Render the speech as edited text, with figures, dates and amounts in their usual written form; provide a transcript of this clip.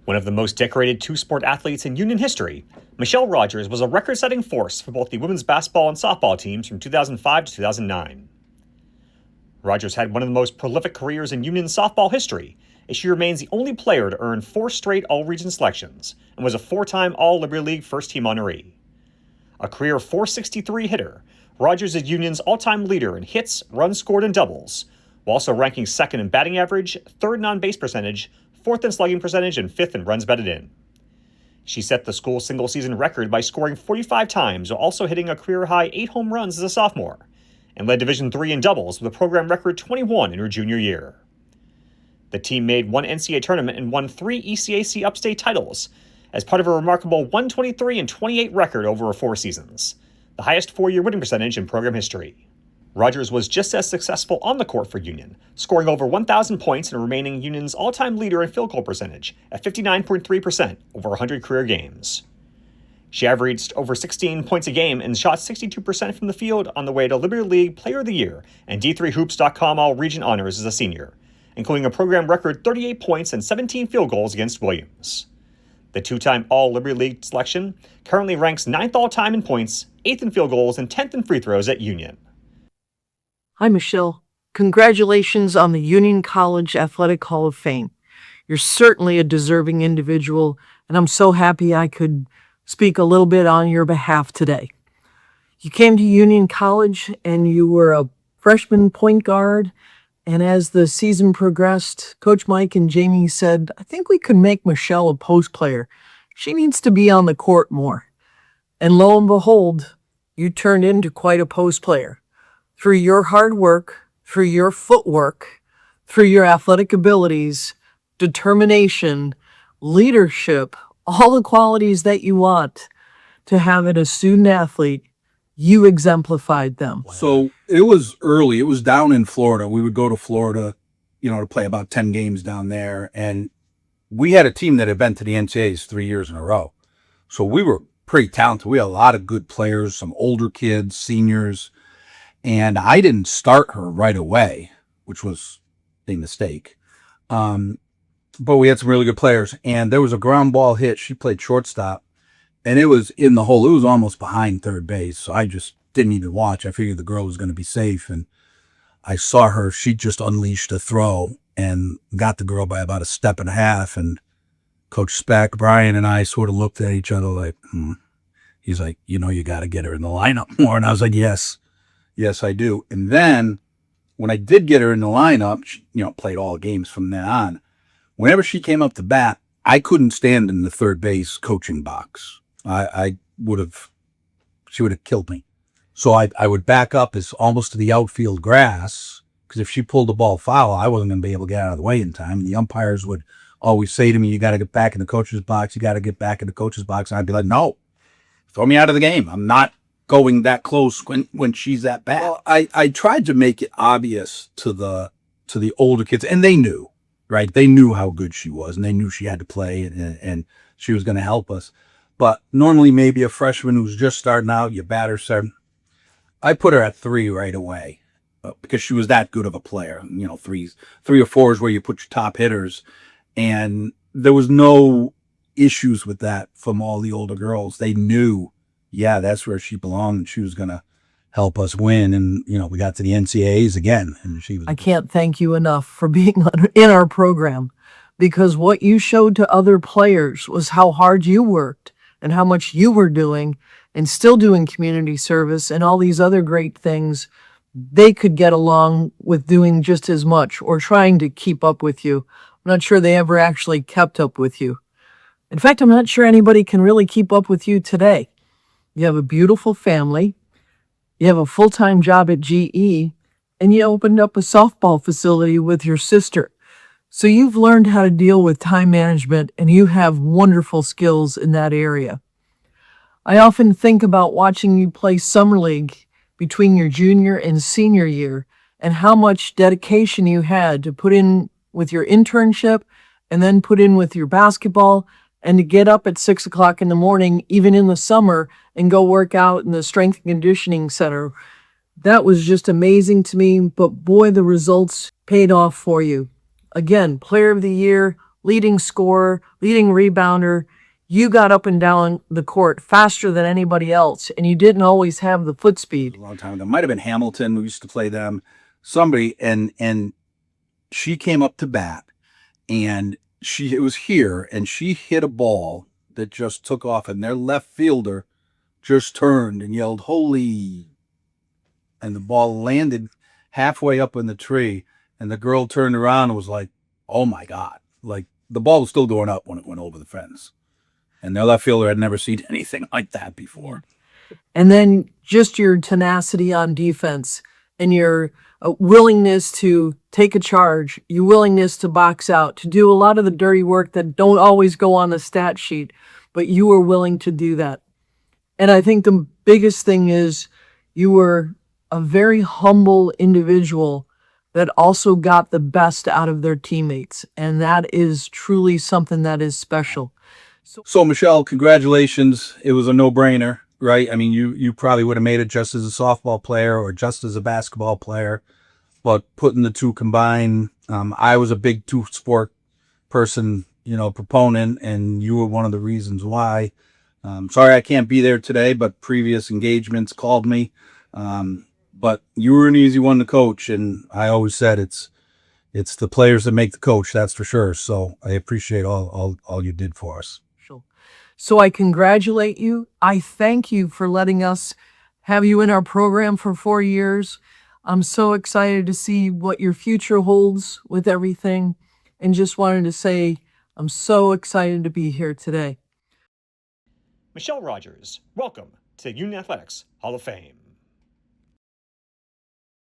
One of the most decorated two-sport athletes in Union history, Michelle Rogers was a record-setting force for both the women's basketball and softball teams from 2005 to 2009. Rogers had one of the most prolific careers in Union softball history, as she remains the only player to earn 4 straight All-Region selections and was a 4-time All-Liberty League first-team honoree. A career .463 hitter, Rogers is Union's all-time leader in hits, runs scored, and doubles, while also ranking second in batting average, third in on-base percentage, fourth in slugging percentage, and fifth in runs batted in. She set the school single-season record by scoring 45 times while also hitting a career-high 8 home runs as a sophomore, and led Division III in doubles with a program record 21 in her junior year. The team made 1 NCAA tournament and won 3 ECAC upstate titles as part of a remarkable 123-28 record over 4 seasons, the highest 4-year winning percentage in program history. Rogers was just as successful on the court for Union, scoring over 1,000 points and remaining Union's all-time leader in field goal percentage at 59.3% over 100 career games. She averaged over 16 points a game and shot 62% from the field on the way to Liberty League Player of the Year and D3Hoops.com All-Region honors as a senior, including a program record 38 points and 17 field goals against Williams. The 2-time All-Liberty League selection currently ranks 9th all-time in points, 8th in field goals, and 10th in free throws at Union. Hi, Michelle. Congratulations on the Union College Athletic Hall of Fame. You're certainly a deserving individual, and I'm so happy I could speak a little bit on your behalf today. You came to Union College, and you were a freshman point guard, and as the season progressed, Coach Mike and Jamie said, I think we could make Michelle a post player. She needs to be on the court more. And lo and behold, you turned into quite a post player. Through your hard work, through your footwork, through your athletic abilities, determination, leadership, all the qualities that you want to have in a student athlete, you exemplified them. So it was early. It was down in Florida. We would go to Florida, to play about 10 games down there. And we had a team that had been to the NCAAs 3 years in a row. So we were pretty talented. We had a lot of good players, some older kids, seniors. And I didn't start her right away, which was a mistake. But we had some really good players. And there was a ground ball hit. She played shortstop. And it was in the hole. It was almost behind third base. So I just didn't even watch. I figured the girl was going to be safe. And I saw her. She just unleashed a throw and got the girl by about a step and a half. And Coach Speck, Brian, and I sort of looked at each other like, He's like, you got to get her in the lineup more. And I was like, yes, I do. And then when I did get her in the lineup, she, played all games from then on. Whenever she came up to bat, I couldn't stand in the third base coaching box. She would have killed me. So I would back up as almost to the outfield grass, because if she pulled the ball foul, I wasn't going to be able to get out of the way in time. And the umpires would always say to me, you got to get back in the coach's box. You got to get back in the coach's box. And I'd be like, no, throw me out of the game. I'm not going that close when she's at bat. Well, I tried to make it obvious to the older kids, and they knew, right? They knew how good she was, and they knew she had to play, and she was going to help us. But normally maybe a freshman who's just starting out, you bat her 7. I put her at 3 right away because she was that good of a player. 3 or 4 is where you put your top hitters, and there was no issues with that from all the older girls. They knew, that's where she belonged, and she was going to help us win. And, we got to the NCAAs again, and she was. I can't thank you enough for being in our program, because what you showed to other players was how hard you worked and how much you were doing and still doing community service and all these other great things. They could get along with doing just as much or trying to keep up with you. I'm not sure they ever actually kept up with you. In fact, I'm not sure anybody can really keep up with you today. You have a beautiful family. You have a full-time job at GE, and you opened up a softball facility with your sister. So you've learned how to deal with time management, and you have wonderful skills in that area. I often think about watching you play Summer League between your junior and senior year and how much dedication you had to put in with your internship and then put in with your basketball and to get up at 6 o'clock in the morning, even in the summer, and go work out in the strength and conditioning center. That was just amazing to me, but boy, the results paid off for you. Again, Player of the Year, leading scorer, leading rebounder. You got up and down the court faster than anybody else, and you didn't always have the foot speed. A long time ago. Might have been Hamilton. We used to play them. Somebody, and she came up to bat, and it was here, and she hit a ball that just took off, and their left fielder just turned and yelled, "Holy!" And the ball landed halfway up in the tree, and the girl turned around and was like, "Oh my God." Like, the ball was still going up when it went over the fence. And their left fielder had never seen anything like that before. And then just your tenacity on defense and your willingness to take a charge, your willingness to box out, to do a lot of the dirty work that don't always go on the stat sheet, but you were willing to do that. And I think the biggest thing is you were a very humble individual that also got the best out of their teammates. And that is truly something that is special. So Michelle, congratulations. It was a no-brainer, right? I mean, you probably would have made it just as a softball player or just as a basketball player, but putting the two combined, I was a big two-sport person, proponent, and you were one of the reasons why. Sorry I can't be there today, but previous engagements called me. But you were an easy one to coach, and I always said it's the players that make the coach, that's for sure. So I appreciate all you did for us. So I congratulate you. I thank you for letting us have you in our program for 4 years. I'm so excited to see what your future holds with everything, and just wanted to say I'm so excited to be here today. Michelle Rogers, welcome to the Union Athletics Hall of Fame.